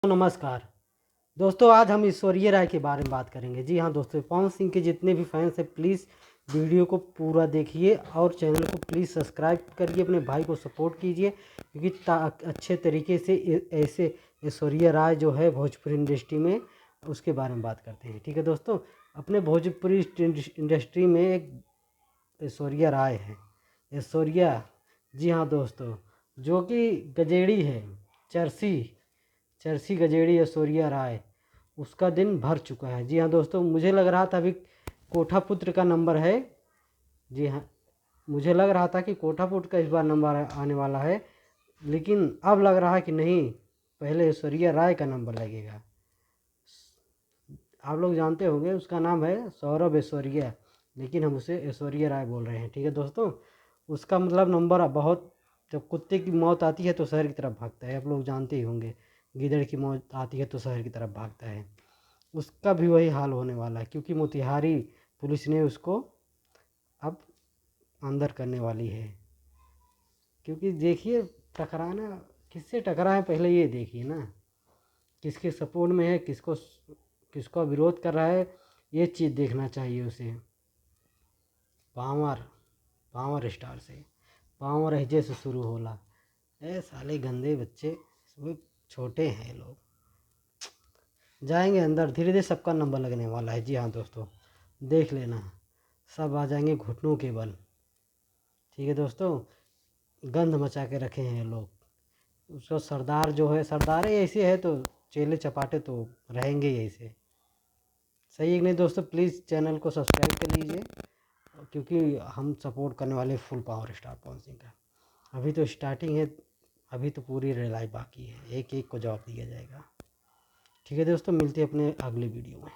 नमस्कार दोस्तों, आज हम ईश्वरीय राय के बारे में बात करेंगे। जी हाँ दोस्तों, पवन सिंह के जितने भी फैंस हैं प्लीज़ वीडियो को पूरा देखिए और चैनल को प्लीज़ सब्सक्राइब करिए, अपने भाई को सपोर्ट कीजिए क्योंकि अच्छे तरीके से ऐसे ऐश्वर्या राय जो है भोजपुरी इंडस्ट्री में, उसके बारे में बात करते हैं। ठीक है दोस्तों, अपने भोजपुरी इंडस्ट्री में एक ऐश्वर्या राय है। ऐश्वर्या, जी हाँ दोस्तों, जो कि गजेड़ी है, चर्सी गजेड़ी ऐश्वर्या राय, उसका दिन भर चुका है। जी हाँ दोस्तों, मुझे लग रहा था अभी कोठा पुत्र का नंबर है। जी हाँ, मुझे लग रहा था कि कोठा पुत्र का इस बार नंबर आने वाला है, लेकिन अब लग रहा है कि नहीं, पहले ऐश्वर्या राय का नंबर लगेगा। आप लोग जानते होंगे उसका नाम है सौरभ ऐश्वर्या, लेकिन हम उसे ऐश्वर्या राय बोल रहे हैं। ठीक है दोस्तों, उसका मतलब नंबर बहुत, जब कुत्ते की मौत आती है तो शहर की तरफ भागता है, आप लोग जानते ही होंगे। गिदड़ की मौत आती है तो शहर की तरफ भागता है, उसका भी वही हाल होने वाला है क्योंकि मोतिहारी पुलिस ने उसको अब अंदर करने वाली है। क्योंकि देखिए, टकराना किससे टकराए पहले ये देखिए ना, किसके सपोर्ट में है, किसको विरोध कर रहा है, ये चीज़ देखना चाहिए उसे। पावर स्टार से, पावर एजे से शुरू होला। ए साले गंदे बच्चे, सब छोटे हैं लोग, जाएंगे अंदर, धीरे धीरे सबका नंबर लगने वाला है। जी हाँ दोस्तों, देख लेना, सब आ जाएंगे घुटनों के बल। ठीक है दोस्तों, गंध मचा के रखे हैं लोग। उसका सरदार जो है, सरदार ही ऐसे है तो चेले चपाटे तो रहेंगे ही ऐसे। सही है कि नहीं दोस्तों? प्लीज़ चैनल को सब्सक्राइब कर लीजिए क्योंकि हम सपोर्ट करने वाले full power star Pawan Singh का। अभी तो स्टार्टिंग है, अभी तो पूरी रिलाई बाकी है, एक एक को जवाब दिया जाएगा। ठीक है दोस्तों, मिलते हैं अपने अगले वीडियो में।